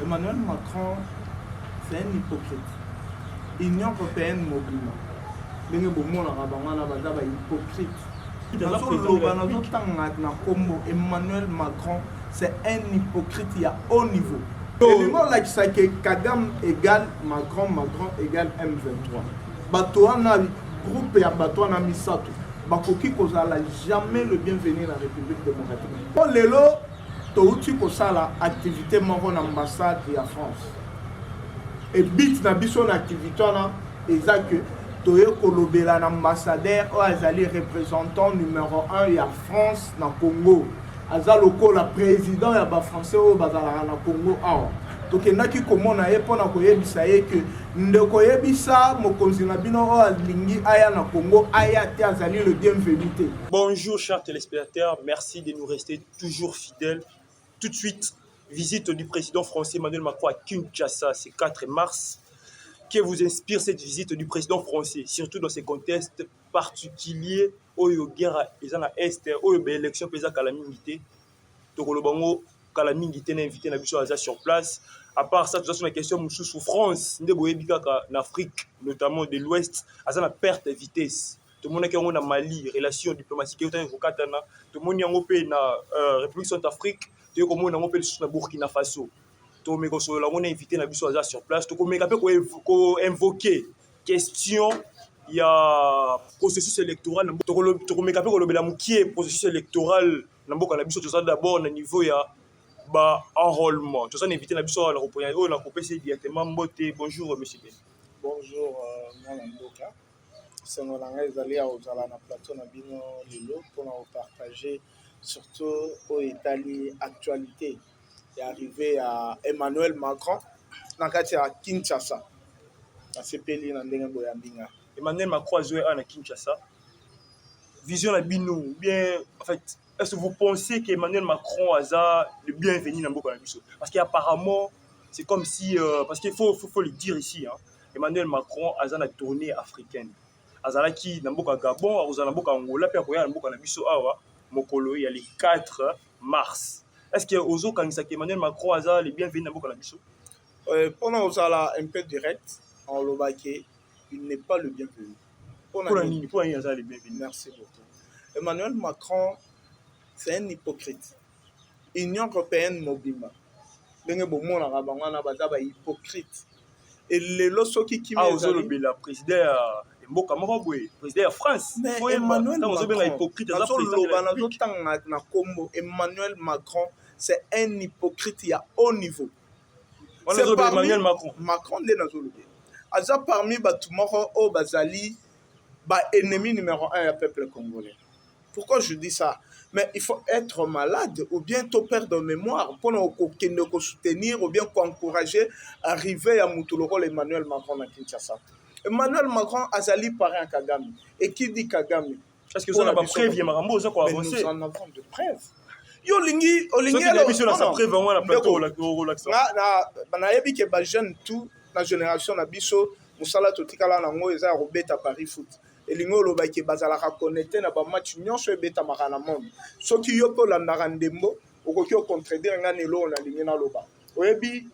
Emmanuel Macron, c'est un hypocrite. Union européenne mobile. Ndenge bomona kabangana bazaba hypocrite. Emmanuel Macron, c'est un hypocrite, il y a haut niveau. Et le mot là qui que Kagame égale Macron, Macron égale M23. Batouana groupe et Batouana Misato. Bakoki kozala jamais le bienvenu dans la République démocratique. Pour les lots, touti kosala activité moko na ambassade ya France. Et bit na biso na activité na ezak toye kolobela na ambassadeur o azali représentant numéro 1 ya France na Congo. Azaloko la président ya ba français o bazala na Congo awa. Tokendaki komona ye pona koyebisa ye que ndeko yebisa mokonzi na bino o alingi aya na Congo aya te azali le bienvenu. Bonjour chers téléspectateurs, merci de nous rester toujours fidèles. Tout de suite, visite du président français Emmanuel Macron à Kinshasa, c'est 4 mars. Que vous inspire cette visite du président français, surtout dans ces contextes particuliers où il y a guerre est, où il y a élection pesa calamité. Donc le bango calamité n'a invité na biso sur place. À part ça, toute la question de souffrance, en Afrique, notamment de l'Ouest, à la perte de vitesse. Tout le monde qui est en Mali, relations diplomatiques, tout le monde qui est en République Centrafrique, tout le monde qui est en Burkina Faso. Tout le monde est invité sur place. Tout le monde est invoqué question. Il y a processus électoral. Tout le monde est processus électoral. D'abord, au niveau enrôlement. Tout ça, on est invité à la représentation directement. Bonjour, monsieur Ben. Bonjour, Mwanandoka. C'est mon langage d'aller à la plateau pour partager surtout aux Italie actualité. Est arrivé à Emmanuel Macron dans à Kinshasa. Emmanuel Macron a joué à Kinshasa. Vision la bino, bien, en fait, est-ce que vous pensez qu'Emmanuel Macron a le bienvenu dans le parce qu'apparemment, c'est comme si, parce qu'il faut le dire ici, hein, Emmanuel Macron a la tournée africaine. Azala qui dans le Gabon, Azala Angola, puis après dans le biso awa, mokolo il y a le 4 mars. Est-ce que Ozo Kanisa Emmanuel Macron a le bienvenu dans le biso? Pendant Ozala un peu direct, en Lobake, il n'est pas le bienvenu. Pour le bienvenu. Merci beaucoup. Emmanuel Macron, c'est un hypocrite. Union européenne mobima. Denge bomo na rabangana bazaba hypocrite. Et les losoki qui me Ozo le bela président Mboka Moroboé, président de France. Mais Emmanuel Macron, c'est un hypocrite, il y a haut niveau. C'est Emmanuel Macron. Macron de Nazolobe. Aza parmi Batumoro au Bazali, ennemi numéro 1 du peuple congolais. Pourquoi je dis ça? Mais il faut être malade ou bien perdre de mémoire pour nous soutenir ou bien encourager à arriver à Moutoulo Emmanuel Macron à Kinshasa. Emmanuel Macron Azali parrain à Kagame. Et qui dit Kagame? Est-ce que vous avez preuve? Mais nous en avons de preuves. Yo lingi, olingi na jeune tout la génération na biso musala totikala nango eza robeta Paris foot. Elingo loba ke bazala connecter na ba match nyonso ebeta makana monde. Soki yo ko landaka ndembo okoki o contredire ngane lo na lingi na loba. Oyebi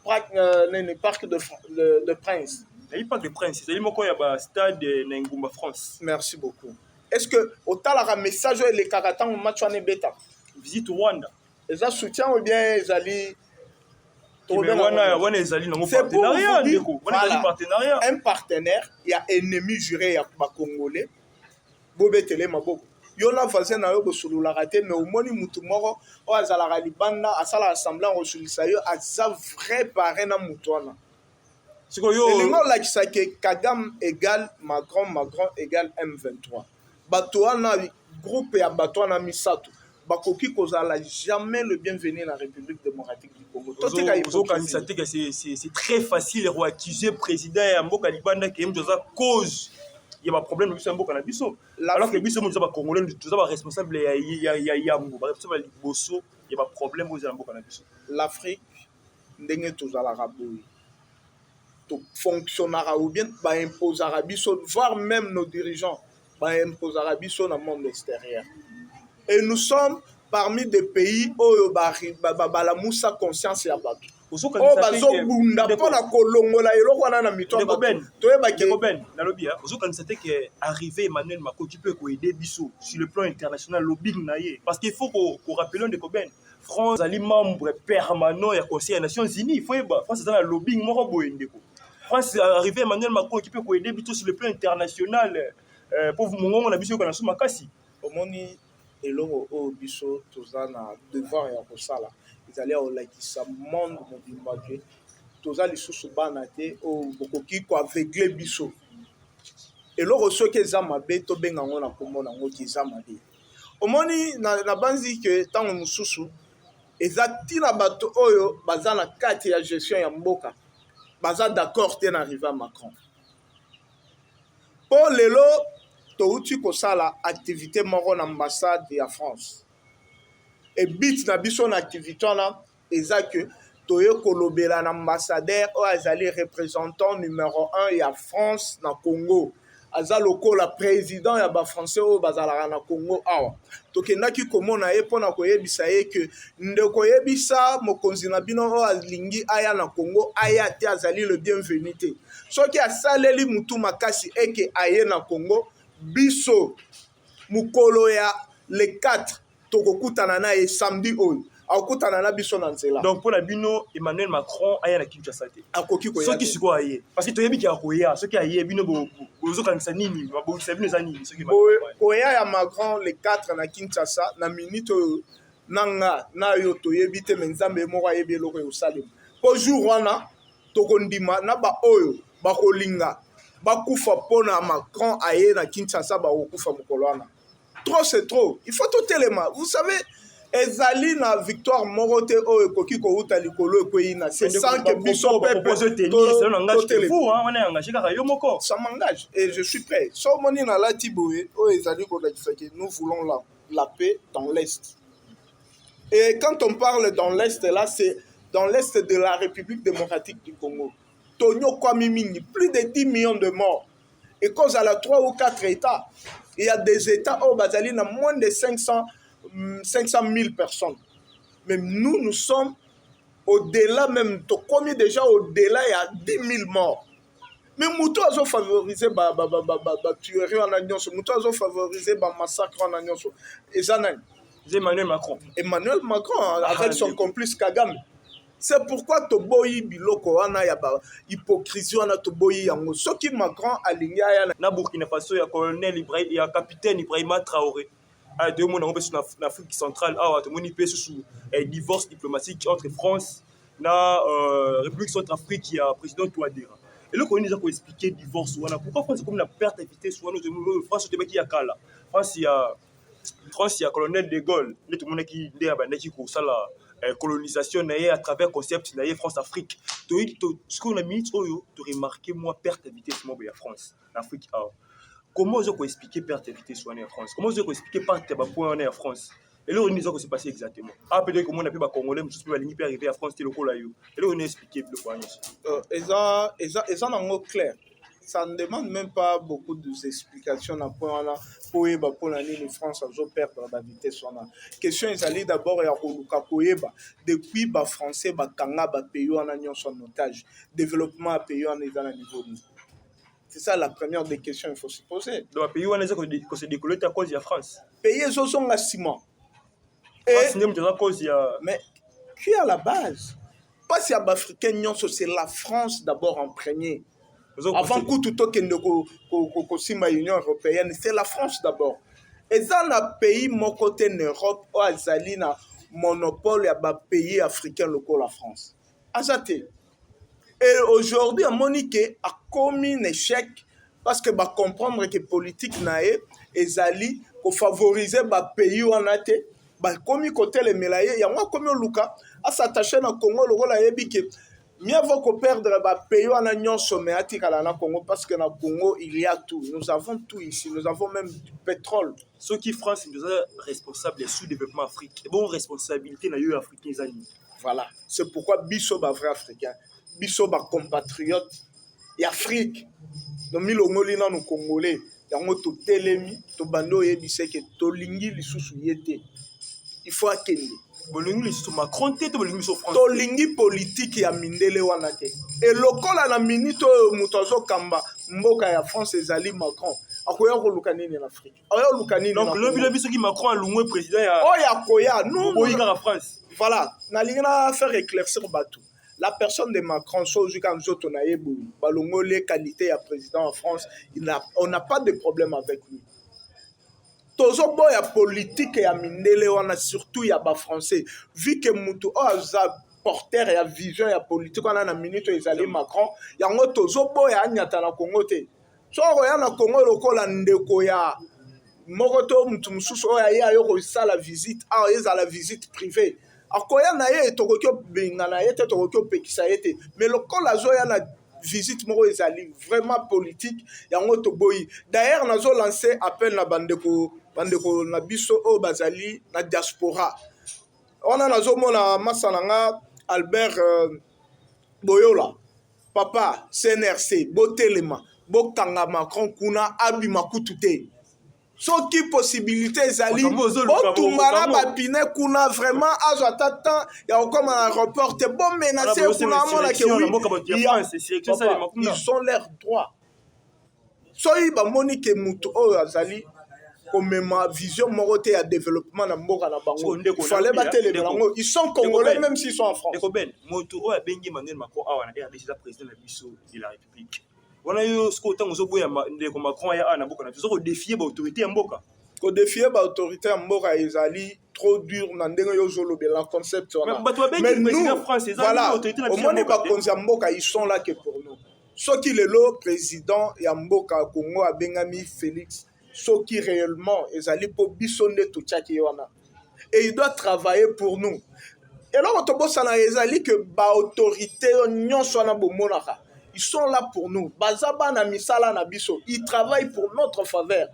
parc de Prince. Il n'y a pas de prince. C'est le stade de Ngumba, France. Merci beaucoup. Est-ce que au talaka message les karatans au match en bêta? Visite Rwanda. Ils ont soutien ou bien ils allaient. C'est pour partenariat. Un partenaire, il y a ennemi juré, il y a Congolais. Bobé Télé Maboko. Yo la voisin na yo bosulu la raté mais au moni mutu moko o azala ga libanda asala assemblant o sulisa yo aza vrai parrain na mutwana. Et le nom là qui s'appelle Kagame égale Macron, Macron égale M23. Batouana groupe et Batouana Misato. Bakoki kozala jamais le bienvenu dans la République démocratique du Congo. C'est très facile de accuser le président et Mboka Libanda qui est cause. Il y a un problème avec Mboka Nabiso. Alors que Biso Moussa Congolais, tout ça responsable, il y a un problème avec Mboka Nabiso. L'Afrique, n'est tout à la rabouille. Fonctionnera ou bien imposer Arabiso, voire même nos dirigeants imposer Arabiso dans le monde extérieur. Et nous sommes parmi des pays où la moussa conscience et abattu. oyo bazobunda mpona kolongola eloko wana na mito toyebake nalobi ozokanisa te ke arrivé Emmanuel Macron tu peux koaider biso sur le plan international lobbying na ye parce qu'il faut korappele ndeko Ben France ali membre permanent ya conseil ya Nations Unies il faut yeba France eza na lobbying moko boye ndeko France arrivé Emmanuel Macron tu peux koaider biso sur le plan international pour mongongo na biso yokana so makasi omoni eloko oyo biso toza na devoir ya kosala ezali kolakisa monde mobimba ke toza lisusu bana te oyo bokoki koaveugle biso eloko soki eza mabe tobenga yango na nkombo nango ki eza mabe omoni na banzi ke ntango mosusu eza ntina bato oyo baza na kati ya gestion ya mboka baza d'accord te na arrivé ya Macron mpo lelo touti kosala activité moko na ambassade ya France et bit na biso na activité wana eza ke toye kolobela na ambassadeur oyo azali représentant numéro 1 ya France na Congo aza lokola président ya bafrançais oyo bazalaka na Congo awa tokendaki komona ye mpona koyebisa ye ke ndeko yebisa mokonzi na bino oyo alingi aya na Congo aya te azali le bienvenu te soki asaleli mutu makasi eke aye na Congo biso mukolo ya le 4 tokokutana na ye samedi oyo akokutana na biso na nzela donc pour la bino Emmanuel Macron aya na Kinshasa te akoki koya soki siko aye parce que toyebi ki akoya soki aye bino bozokanisa nini babokisa bino eza nini soki koya ya Macron le 4 na Kinshasa na minute oyo nanga na yo toyebi te me nzambe moko ayebi eloko eosalema po jour wana tokondima na baoyo bakolinga bakufa mpona Macron aye na Kinshasa bakokufa mokolo wana trop c'est trop il faut tout élément vous savez ezali na victoire moko te oyo ekoki kouta likolo ekweyina c'est sans que biso pepe ça m'engage et je suis prêt so moni na lati boye oyo ezali kolakisa ke nous voulons la paix dans l'Est et quand on parle dans l'Est là c'est dans l'Est de la République démocratique du Congo Tonyo Kwame Mingi plus de 10 millions de morts et cause à la 3 ou 4 États il y a des États où bazali na moins de 500 000 personnes. Mais nous sommes au-delà même, comme déjà au-delà, il y a 10 000 morts. Mais Moutou a favorisé la tuerie en alliance, Moutou a favorisé le massacre en alliance. Et ça, Emmanuel Macron. Emmanuel Macron, avec son complice Kagame. C'est pourquoi Toboyi Biloko, on a hypocrisie, on a Toboyi Yango. Ce qui Macron a ligné na Burkina Faso, il y a colonel Ibrahim, il y a capitaine Ibrahima Traoré. Deux mois en Afrique centrale, sous divorce diplomatique entre France et la République centrafrique, il y a le président Touadéra. Et là, on a expliqué le divorce. Pourquoi France est comme la perte de vitesse? France, c'est qui a Kala. France, il y a colonel de Gaulle. Tout le monde qui a la colonisation à travers le concept de France-Afrique. Ce qu'on a mis, tu remarqué, moi, perte de vitesse, moi, en France, l'Afrique. Comment vous pouvez expliquer perte de vitesse en France? Comment vous pouvez expliquer perte de points en France? Et là, on nous a s'est passé exactement. Ah, peut-être que moi, on a pu Congolais, mais je peux arriver à France, c'est le cas. Et là, on a expliqué le point. Ils ont un mot clair. Ça ne demande même pas beaucoup d'explications pour la France a perdre la vitesse. La question est d'abord depuis les Français, les pays en otage, développement pays en niveau. C'est ça la première des questions qu'il faut se poser. Donc, les pays où on s'est décollé à cause de la France. Les pays sont la ciment. Mais qui est à la base? Pas si l'Africain, c'est la France d'abord en premier. Avant que tout le l'Union européenne, c'est la France d'abord. Et dans les pays, mon côté en Europe, où ils ont un monopole, il y a des pays africains locaux, la France. Azate. Et aujourd'hui, Monique a commis un échec parce que comprendre que la politique nae ezali pour favoriser les pays où on a été, commis côté les mélaye, il y a moi comme Luka à s'attacher dans Congo le rôle ayebi que mieux vaut que perdre les pays où on a nion sommet à la Congo parce que dans Congo il y a tout. Nous avons tout ici, nous avons même du pétrole. Ceux qui France nous sont responsables du sous-développement africain. Bon responsabilité dans les Africains amis. Voilà, c'est pourquoi biso ba vrai africain. Biso ba compatriote et Afrique donc milongoli na no congolais yango to telemi to bando yebise ke to lingi lisusu yete il faut akende bolingi lisusu Macron te to bolingi biso France tolingi politique ya mindele wana te elokola na minute oyo moto azokamba mboka ya France ezali Macron akoya koluka nini na Afrique akoya koluka nini donc lobi lobi soki Macron alungwe président ya oyo akoya nous boyi kaka France voilà nalingi na faire éclaircir bato la personne de Macron soki ka nzoto na ye boyi balongoli qualité ya président en France on n'a pas de problème avec lui tozoboya politique ya mindele wana surtout ya ba français vu que mutu aza porteur ya vision ya politique wana na minute ezali Macron yango tozoboya anyata na Congo te so oya na Congo lokola ndeko ya moko to mutu mususu oya ye ayo kosala visite ezala visite privée akoya na ye tokoki obenga na ye te tokoki opekisa ye te mais lokola azoya na visite moko ezali vraiment politique yango toboyi d'ailleurs nazo lancer appel na bandeko na biso oyo bazali na diaspora wana nazomona masa na nga Albert Boyola papa CNRC botelema bokanga Macron kuna abima kutu te soki possibilité ezali botumbana bapine kuna vraiment azwa ta temps ya kokoma na aéroport te bomenace kuna amonake ils sont leur droit soki bamoni ke mutu oyo azali komema vision moko te ya développement na mboka na bango il fallait batelema yango ils sont congolais même s'ils sont en France moto oyo abengi Emmanuel Macron awa na RDC président na biso de la République wana yo siko ntango ozoboya ndeko Macron ya na mboka na biso kodefie baautorité ya mboka kodefie baautorité ya mboka ezali trop dur na ndenge yo ozolobela concept wana mais nous voilà omoni bakonzi ya mboka ils sont là que pour nous soki lelo président ya mboka Congo abengami Félix soki réellement ezali po biso nde totiaki wana et il doit travailler pour nous eloko tobosana ezali que baautorité nyonso wana bomonaka ils sont là pour nous bazaba na misala na biso ils travaillent pour notre faveur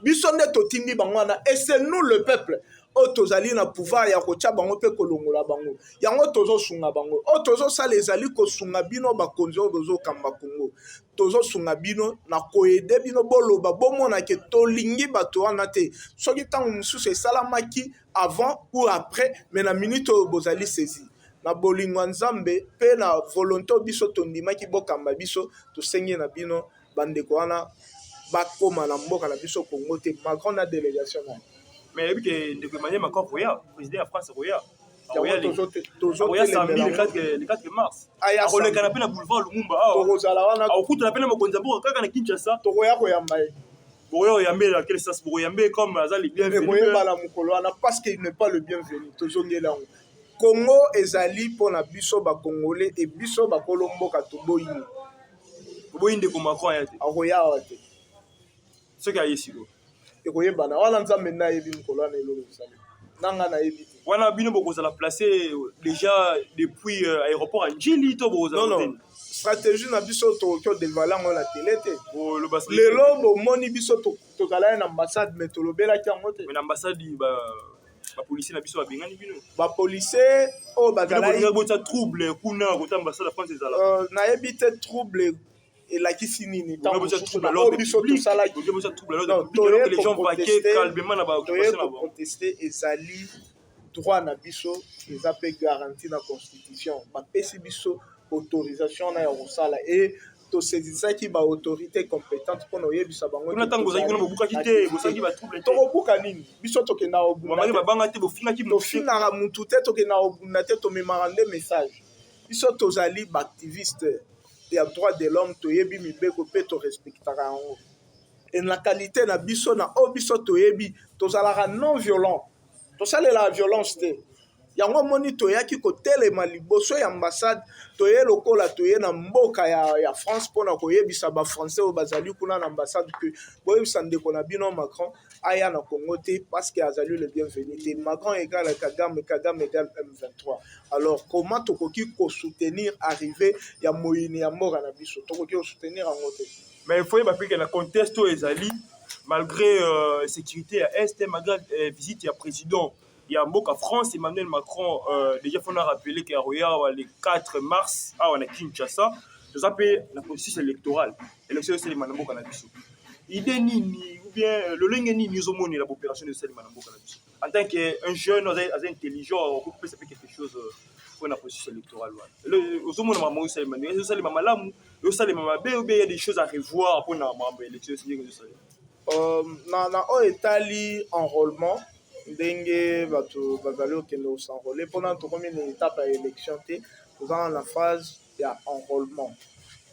biso nde totindi bango wana et c'est nous le peuple oyo tozali na pouvoir ya kotia bango mpe kolongola bango yango tozosunga bango oyo tozosala ezali kosunga bino bakonzi oyo bozokamba Congo tozosunga bino na koyede bino boloba bomona ke tolingi bato wana te soki ntango mosusu esalamaki avant ou après mais na minute oyo bozali saisi na bolingo nzambe mpe na volonté biso tondimaki bokamba biso tosengi na bino bandeko wana bakoma na mboka na biso Congo te Macron na délégation na mais yebi ke ndeko Emmanuel Macron roya président ya France roya roya samedi le 4 mars akoleka na pe na boulevard Lumumba tokozala wana akuta na pe na mokonzi ya mboka kaka na Kinshasa tokoya koyamba ye bokoya koyambe na quel sens bokoyambe comme aza le bienvenu boyebala mokolo wana parce qu'il n'est pas le bienvenu tozongela yango Congo ezali mpona biso bakongolais e biso bakolo mboka toboyini boyi ndeko Macron ya te akoya awa te soki aye siko ekoyebana wana nzambe nayebi mokolo wana eloko ezali nanga nayebi te wana bino bokozala placé déjà depuis aéroport ya Njili to bokozala non stratégie na biso tokoki odevale yango na tele te lelo bomoni biso tozala na ambassade mais tolobelaki yango te mais na ambassade bapolisier na biso babengani bino bapolisier oyo bazalabota trouble kuna kota ambassade ya France ezala nayebi te trouble elakisi nini biso tosalaki ezali droit na biso eza mpe garanti na constitution bapesi biso autorisation na ya kosala e tosezisaki baautorité compétente mpona oyebisa bango tokobuka nini biso tokendatofinaka mutu te tokenda kobunda te tomemaka nde message biso tozali baactiviste ya droit de l'homme toyebi mibeko mpe torespectaka yango et na qualité na biso na oyo biso toyebi tozalaka non violent tosalela violence te yango moni toyaki kotelema liboso ya ambassade toye lokola toye na mboka ya France mpona koyebisa bafrançais oyo bazali kuna na ambassade ke boyebisa ndeko na bino Macron aya na Congo te parce que azali le bienvenu te Macron égale Kagame, Kagame égale M23 alors comment tokoki kosoutenir arrivé ya moyini ya mboka na biso tokoki kosoutenir yango te mais il faut que la conteste oyo ezali malgré sécurité à Est malgré visite ya président il y a Mboka France, Emmanuel Macron, déjà il faut rappeler qu'il y a le 4 mars à Kinshasa, nous appelons la processus électoral. L'élection c'est Emmanuel Mboka na biso. Idée ni ou bien le lingue ni nous omoni la opération de Emmanuel Mboka na biso. en tant qu'un jeune intelligent, on peut faire quelque chose pour la processus électoral. Aux hommes, on a ça, les mamans là, les mamans B, il y a des choses à revoir pour l'élection. Na oyo etali enrôlement ndenge bato bazali okende kosenrôle mpona tokomi na étape ya élection te toza na phase ya enrôlement.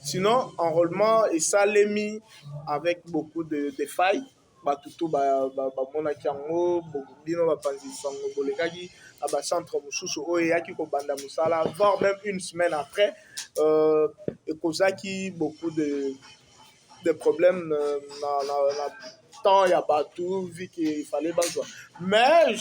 Sinon enrôlement esalemi avec beaucoup de failles bato to bamonaki yango bino bapanzisi yango bolekaki na bacentre mosusu oyo eyaki kobanda mosala voire même une semaine après ekozaki beaucoup de problèmes na temps ya bato vu qu'il fallait bazwa mais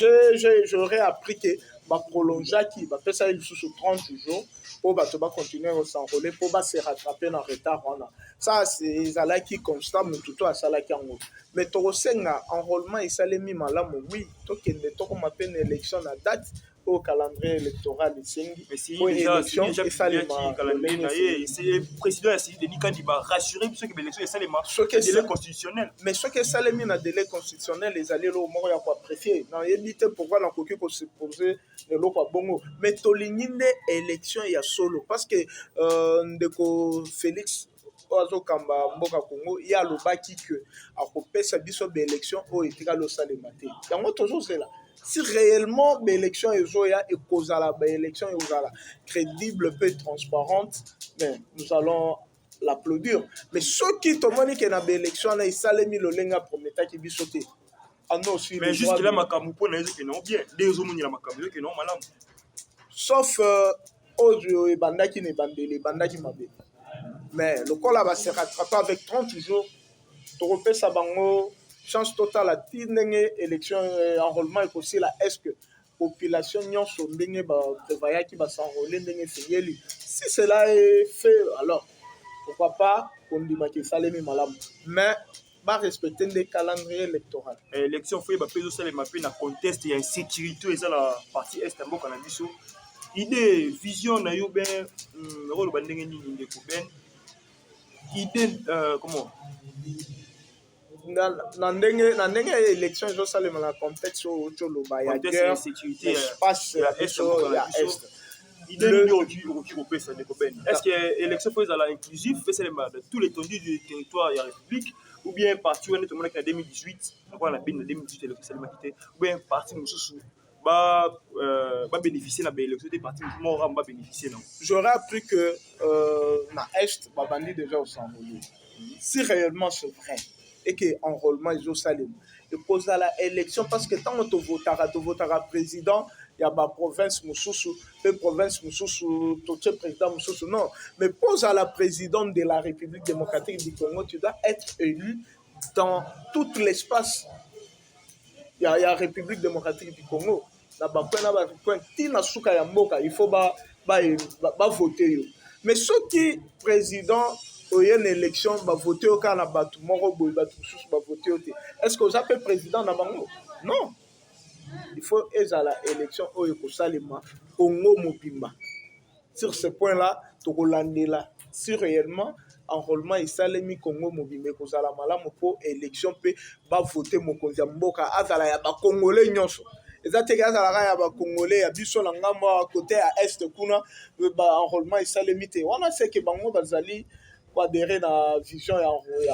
j'aurais appris que baprolongeaki bapesaki lisusu 30 jours po bato bacontinue kosenrôle po base rattrape na retard wana ça ezalaki constant motu to asalaki yango mais tokosenga enrôlement esalemi malamu oui tokende tokoma mpe na élection na date au calendrier électoral esengi po élection esalema président ya Denis Kandiba rassurer biso ke élection esalema délai constitutionnel mais soki esalemi na délai constitutionnel ezali eloko moko ya koapprécier nayebi te pourquoi nakoki kosupose eloko ya bongo mais tolingi nde élection ya solo parce que ndeko Félix oyo azokamba mboka Congo ye alobaki ke akopesa biso baélection oyo etikali osalema te yango tozozela si réellement l'élection ezoya ekozala baélection ekozala crédible peu transparente mais nous allons l'applaudir mais soki tomoni ke na baélection na esalemi lolenga prometaki biso te aussi mais jusque là makambo mpona ezo ke non bien nde ezomonela makambo ezo ke non malamu sauf oyo ebandaki na ebandeli ebandaki mabe mais lokola base rattrape avec 30 jours tokopesa bango chance totale ati ndenge élection enrôlement ekosila est-ce que population nyonso ndenge baprévoyaki basenrôle ndenge efengeli si cela est fait alors pourquoi pas kondimaki esalemi malamu mais barespecte nde calendrier électoral élection foye bape ezosalema mpe na conteste ya insécurité eza na partie est ya mboka na biso idée vision na yo ben nakoloba ndenge nini ndeko ben idée comment na ndenge ya élection ezosalema na contexte oyo toloba ya guerre espace ya biso ya est idée nini okoki kopesa ndeko ben est-ce que élection fo ezala inclusif esalema de tout l'étendue du territoire ya république ou bien parti wana tomonaki na 2018 nakoa na bini na 2018 élection esalemaki te ou bien parti mosusu bénéficier na baélection te parti mosusu babénéficier nango j'aurais appris que na est babandi déjà osenrôler si réellement c'est vrai et que enrôlement ezosalema ekozala élection parce que ntango tovotaka président ya baprovince mosusu mpe province mosusu totie président mosusu non mais pose à la présidente de la République démocratique du Congo tu dois être élu dans tout l'espace ya République démocratique du Congo na bacoin na bacoin ntina suka ya mboka il faut bavote yo mais soki président oye na élection bavote yo kaka na bato moko boye bato mosusu bavote yo te est-ce que oza mpe président na bango non il faut ezala élection oyo ekosalema Congo mobimba sur ce point là tokolandela si réellement enrôlement esalemi Congo mobimba ekozala malamu mpo élection mpe bavote mokonzi ya mboka azala ya bakongolais nyonso eza teke azalaka ya bakongolais ya biso na ngambo ya kote ya est kuna enrôlement esalemi te wana seke bango bazali koadere na vision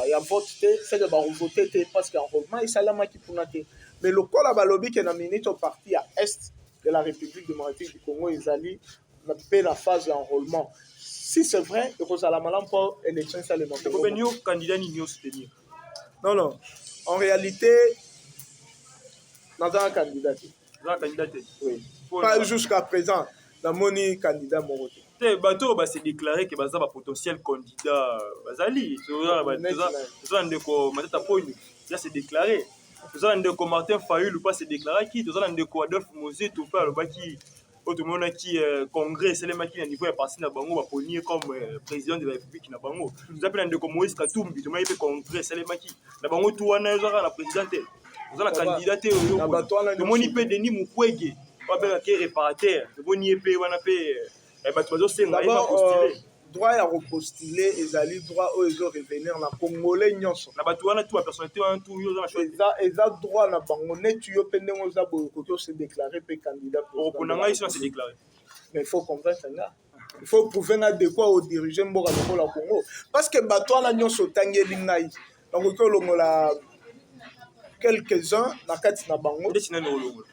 ya vote te seke barevote te parce que enrôlement esalemaki kuna te mais lokola balobi ke na minute au parti à est de la République démocratique du Congo ezali mpe na phase ya enrôlement si c'est vrai ekozala malamu mpo élection esalema yo candidat nini osoutenir non en réalité naza candidat te oui pas jusqu'à présent namoni candidat moko te bato base déclaré que baza ba potentiel candidat bazali toza ndeko Matata Ponyo ya se déclaré toza ndeko Martin Fayulu pas se déclaré qui toza ndeko Adolphe Mozé to pa lobaki otomonaki congrès esalemaki na niveau ya parti na bango baponi comme président de la République na bango toza mpe na ndeko Moïse Katumbi tomoni mpe congrès esalemaki na bango tu wana ezwaka na président te toza na candidat te oyo tomoni mpe Denis Mukwege babengaki réparateur tomoni ye mpe wana mpe bato bazosenga ye bapostule droit à repostuler ezali droit oyo ezorevenir na congolais nyonso na bato wana tu bapersonnalité wana tu yo oza na choix eza droit na bango neti yo mpe ndenge oza boye okoki osedéclare mpe candidat okopona ngai so na se déclaré mais il faut convaincre nga il faut prouver nga de quoi odirige mboka lokola Congo parce que bato wana nyonso otangeli ngai nakoki olongola quelques-uns na kati na bango ndeti nani olongola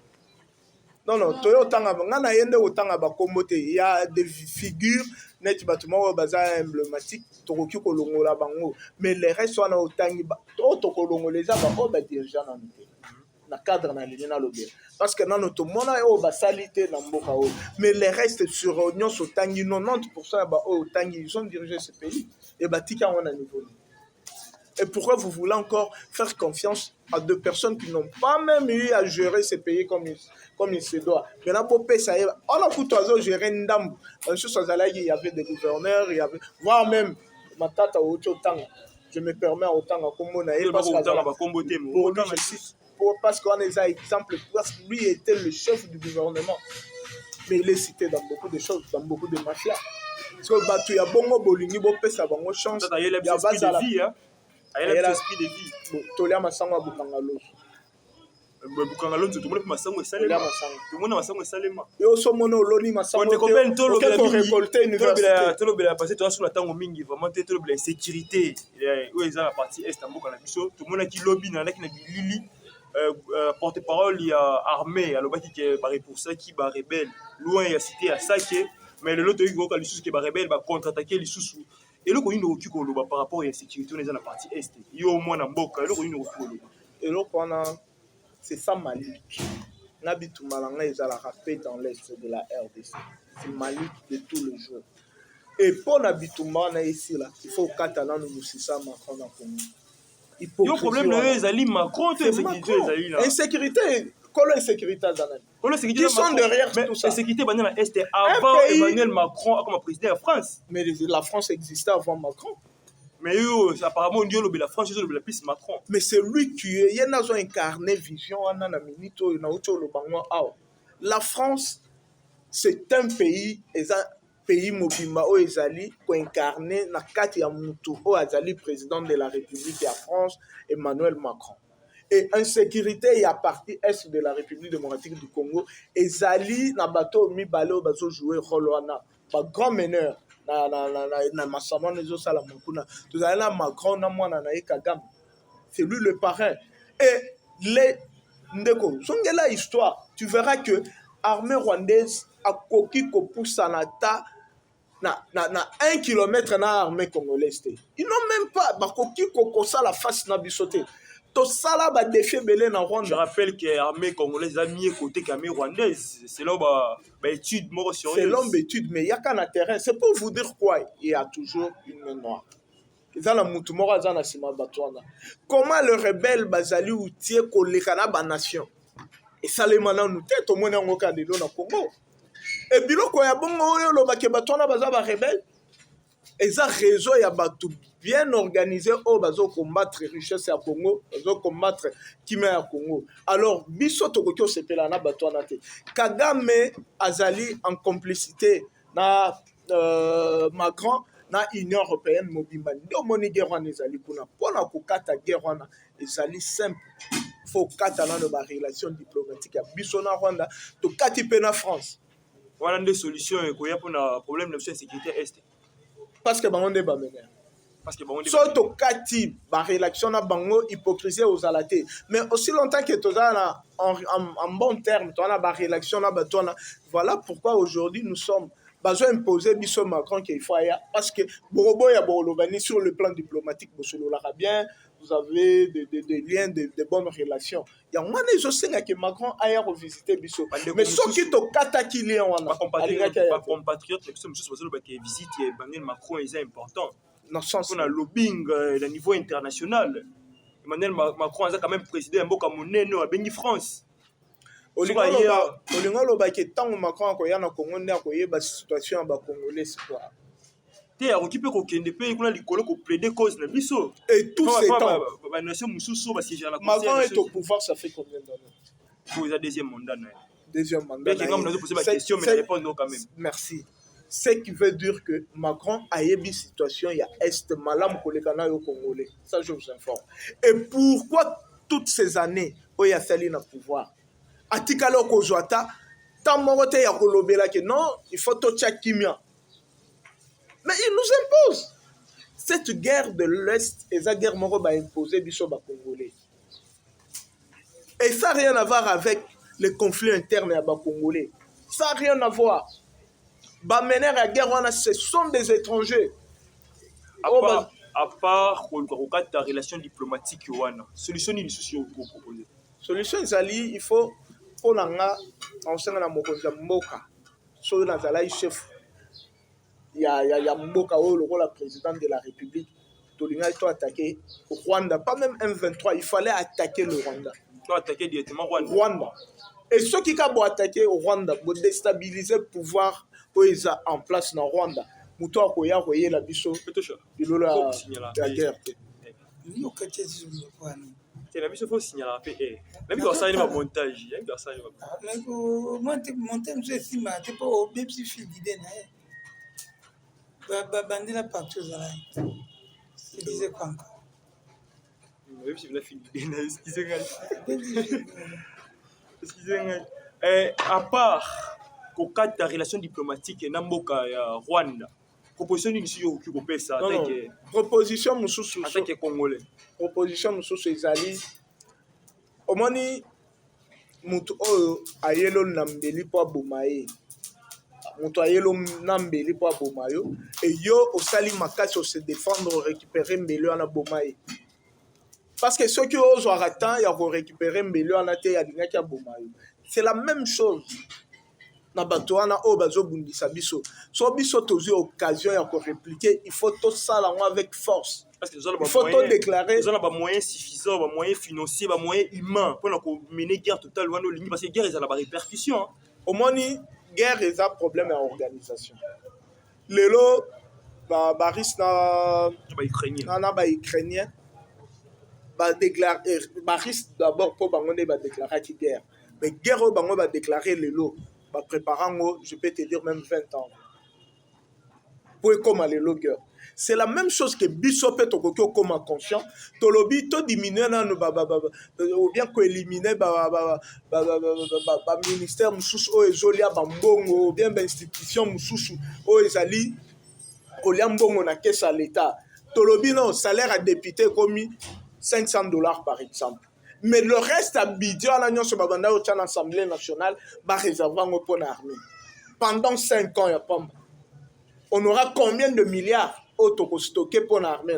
non toyo otanga nga na ye nde otanga bakombo te ya des figures neti bato moko baza emblématique tokoki kolongola bango mais les restes wana otangi oyo tokolongola eza baoyo badirigant nano te na cadre na linie nalobi parce que nano tomona oyo basali te na mboka oyo mais les restes sur nyonso otangi 90% ya baoyo otangi ils ont dirigé ce pays et batika yango na niveau. Et pourquoi vous voulez encore faire confiance à deux personnes qui n'ont pas même eu à gérer ces pays comme il se doit? Maintenant, pour payer ça, on a coûté à gérer une dame. Il y avait des gouverneurs, il y avait, voire même, ma tata a autant. Je me permets autant à Komona. Parce qu'on est un exemple, parce que lui était le chef du gouvernement. Mais il est cité dans beaucoup de choses, dans beaucoup de mafias. Parce que il y a bon bolingi, bon pesa, bon chance. Il y a l'esprit de vie, hein. Il y a l'esprit de vie. Bon, Tolia Masanga Bukangalo. Bukangalo, tout le monde Masanga Salema. Tout le monde Masanga Salema. Et au sommono, Loni Masanga. On est combien de temps récolter une université. Tout le monde a passé sur la tango mingi, vraiment, tout le monde a sécurité. Où est la partie est en Boka Tout le monde a qui lobby, il y a Lili. Porte-parole, il y a armée, alors qui est barré pour ça, qui est rebelle. Loin, il y a cité à Sake, mais le lot de Hugo, qui est rebelle, va contre-attaquer les sous-sous. Et là, on a par rapport à la sécurité, on est dans la partie est. Il y a au moins un boc, alors on a et là, c'est ça Malik. Nabitou Malanga, ils ont la rapé dans l'est de la RDC. C'est Malik de tous les jours. Et pour Nabitou Malanga, ici, là, il faut qu'à Catalan nous ça Macron dans le Congo. Il y a un problème, les alliés Macron, tu es sécurité, les alliés là. Insécurité, quelle insécurité qui sont derrière tout ça. L'insécurité, c'était avant Emmanuel Macron comme président de la France. Mais la France existait avant Macron. Mais apparemment, on dit que la France, c'est la piste Macron. Mais c'est lui qui est. Il y en a incarné vision. La France, c'est un pays. Pays mobimba o ezali ko incarné na kati ya mutu o azali président de la République de France Emmanuel Macron. Et insécurité ya partie est de la République démocratique du Congo ezali na bato mibale o bazo jouer rôle wana ba grand meneur na masama nezo sala mokuna tozali na Macron na mwana na Kagame. C'est lui le parrain. Et les ndeko zongela histoire, tu verras que armée rwandaise a koki ko poussa na ta na 1 kilomètre na armée congolaise. Ils n'ont même pas bakoki ko ça la face na bisoté. To sala ba défi belé na Rwanda. Je rappelle que l'armée congolaise a mis côté l'armée rwandaise. C'est là ba étude mort sur c'est l'homme étude mais il y a qu'un terrain. C'est pour vous dire quoi, il y a toujours une main noire. Zana mutu moko zana sima batwana. Comment le rebelle bazali outil ko lekana ba nation. Et ça les maintenant nous tête au moins en Okadelo na Congo. Et biloko ya bongo oyo lo bake batwana baza ba rebelle. Et ça réseau ya batu bien organisé au bazo combattre richesse ya Congo, bazo combattre kimé ya Congo. Alors biso tokokyo sepela na batwana te. Kagame azali en complicité na Macron na Union européenne mobimba. Ndo moni guerre wana ezali kuna. Pona kokata guerre wana ezali simple. Faut katana no ba relation diplomatique ya biso na Rwanda to kati pe na France. Wana des solutions ko ya pona problème de sécurité est. Parce que bango nde ba mener. Parce que bango nde. So to kati ba relation na bango hypocrisie aux alaté. Mais aussi longtemps que tozana en bon terme, to na ba relation na batona. Voilà pourquoi aujourd'hui nous sommes besoin imposer biso Macron qu'il faut ya parce que Borobo ya Borolobani sur le plan diplomatique Bosolo l'arabien. Vous avez des liens, de bonnes relations. Il y a un des choses que Macron a revisité Bissot. Mais ce qui est kata qui lien wana. Pas compatriotes, mais comme chose qui visite Emmanuel Macron est important. Dans sens on a lobbying au niveau international. Emmanuel Macron a quand même présidé un beau Cameroun à Béni France. Olingo ba ke tango Macron a koya na Congo ne akoyeba situation ba congolais quoi. Et tous ces temps, Macron est au pouvoir, ça fait combien d'années? Deuxième mandat. Deuxième mandat. Question, mais répondre quand même. Merci. Ce qui veut dire que Macron a eu une situation, il y a Est, Malam, Kolekana au Congolais. Ça, je vous informe. Et pourquoi toutes ces années, où il y a Saline au pouvoir, Atikalo Kozwata, tant morote ya kolobela que non, il faut tout kimia. Mais il nous impose. Cette guerre de l'Est, et cette guerre moro va imposer biso ba Congolais. Et ça n'a rien à voir avec les conflits internes à Congolais. Ça n'a rien à voir. Bah, mener à la guerre, ce sont des étrangers. À part ta relation diplomatique, solution ni solution vous proposez. Solution Zali, il faut pour l'anga en sena na mokonza mboka. So na zala chef. Il y a mboka où le rôle président de la République. Tolinga to attaquer au Rwanda, pas même M23, il fallait attaquer le Rwanda. Tu attaquer directement Rwanda. Et ceux qui ont attaqué au Rwanda pour déstabiliser le pouvoir en place dans Rwanda. Muto akoya koye la biso de la guerre. Ni okatezi mkwani. C'est la biso faut signaler après la biso ça il montage, il y a ça il va. Mais monter nous ici ma tu pas au bébé fil d'idée na. Bandila partout là. Il disait quoi encore? Même si la fil d'idée excusez-moi. Excusez-moi. À part au cadre de ta relation diplomatique na mboka ya Rwanda. Proposition ni si yo ki ko pesa attaque. Proposition mususu attaque congolais. Proposition mususu ezali. Omoni mutu oyo ayelo nambeli po abomaye. Mutu ayelo nambeli po abomayo et yo osali makasi o se défendre récupérer mbelo na bomaye. Parce que ceux qui osent attendre, ils vont récupérer mbelo na te ya dinga ki abomayo. C'est la même chose. Na batoana o bazo bundisa biso so biso tozi occasion ya ko répliquer il faut tout ça là avec force parce que il faut tout déclarer ils ont pas moyens suffisants pas moyens financiers pas moyens humains pour mener guerre totale wana ligne parce que guerre ça a la répercussion au moni guerre est un problème à organisation lelo ba risque na ukrainien ba déclarer ba risque d'abord pour bangonde ba déclarer qui guerre mais guerre au bango ba déclarer lelo bah, préparant, je peux te dire même 20 ans. Pour comme les logueurs. C'est la même chose que Bissop et Tokokyo comme conscient. Tolobi, to diminuer ou bien que éliminer ministère Moussous ou Ezolia Bambongo ou bien institution Moussous ou Ezali Oliambongo na caisse à l'État. Tolobi, non, salaire à député commis $500 par exemple. Mais le reste à Bidia, l'Assemblée nationale, va réserver pour l'armée. Pendant 5 ans, on aura combien de milliards stockés pour l'armée?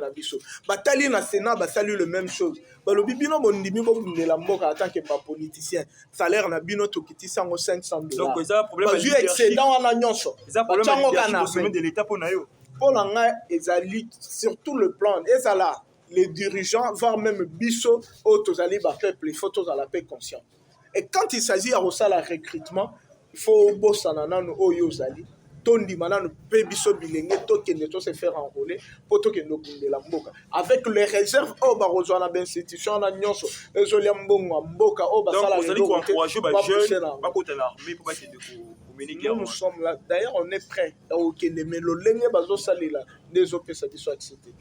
Batali na Sénat, batali le même chose. Le bibino bondimi de la mort en tant que politicien. Salaire na bino tokiti sango $500. Donc, ça a problème de excédent en agnon. Ça a problème de l'État pour nayo. Pour l'anga, sur tout le plan, et ça là. Les dirigeants, voire même Bisso, Otozali, peuple, il faut tous à la paix consciente. Et quand il s'agit de recrutement, il faut bosser dans Oyozali, Tondi Manano, Bisso Bilenge, Token, se faire enrôler, pour Token de la Mboka. Avec les réserves, Barozana, l'institution, la Nyonso, Zoliambongo, Mboka, Basala. Donc, vous allez encourager les jeunes, pas contre l'armée, pour mener guerre. Nous sommes là. D'ailleurs, on est prêts. Mais le Lenge Bazo Salila, des OP, ça soit accepté.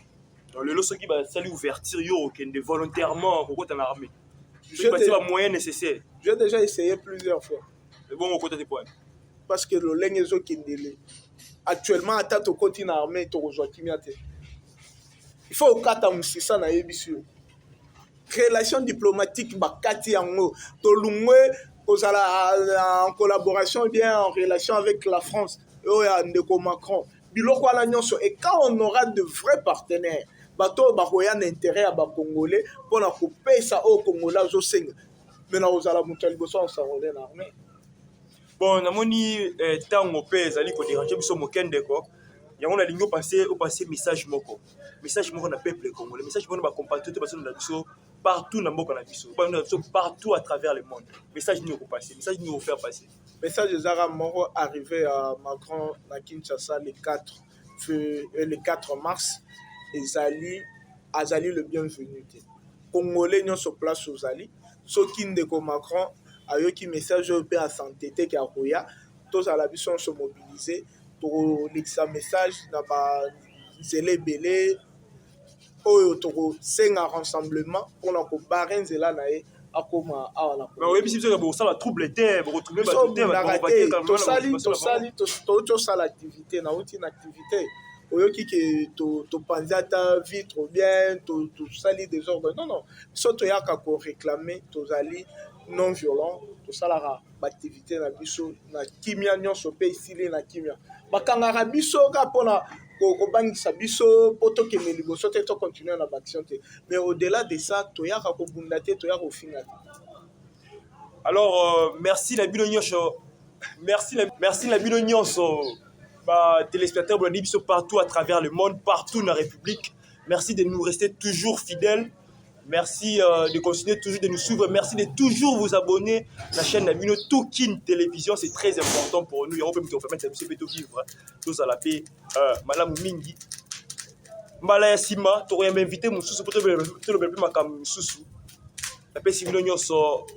Dans le lot, ceux qui va saluer ouverture, volontairement, pour dans l'armée. Je vais pas moyen nécessaire. J'ai déjà essayé plusieurs fois. Mais bon, au côté des points. Parce que le lengezo kindele. Actuellement, à tête au côté de l'armée, il faut au cas où ça na yebisio. Relation diplomatique, bakati yango, tolungwe, en collaboration bien en relation avec la France, Ndeko Macron. Et quand on aura de vrais partenaires, bato bakoya intérêt à Congolais pour la couper ça au Congolais zo senga. Maintenant aux ala mutali boso on s'enrôler l'armée. Bon, namoni tango pe zali ko déranger biso mokende ko. Yango na lingo passer au passer message moko. Message moko na peuple congolais. Message moko ba compatriotes parce que na biso partout na mboka na biso. Partout à travers le monde. Message ni ko passer, message ni ko faire passer. Message de Zara Moro arrivé à Macron à Kinshasa le 4 mars. Et Azali le bienvenu. Congolais n'y sur place aux Ali. Soki Ndeko Macron a eu qui message au à santé qui a Roya. Tous à la mission se mobiliser tolekisa message na banzela ebele oyo tokosenga rassemblement mpona kobare nzela na ye akoma awa na oyebisi biso bosala trouble te bokotrouble tosala activité nauti na activité oyoki ke topanzi ata vitre bien tosali désordre non biso toyaka koréclame tozali non violent tosalaka baactivité na biso na kimia nyonso mpe esili na kimia bakangaka biso kaka mpona kobangisa biso mpo tokende liboso te tocontinue na baaction te mais au-delà de ça toyaka kobunda te toyaka kofinga te. Alors merci la bino nyonso merci la bino nyonso téléspectateurs bolandi biso partout à travers le monde, partout dans la République. Merci de nous rester toujours fidèles. Merci de continuer toujours de nous suivre. Merci de toujours vous abonner à la chaîne Nabino Tokin Télévision. C'est très important pour nous. On peut nous permettre de vivre tous à la paix. Madame Mingi. Malaya Sima, tu aurais invité mon sous pour te le plus macam sous. La paix Sima Nyonso.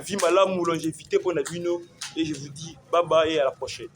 Vie malam ou longévité pour Nabino. Et je vous dis bye bye et à la prochaine.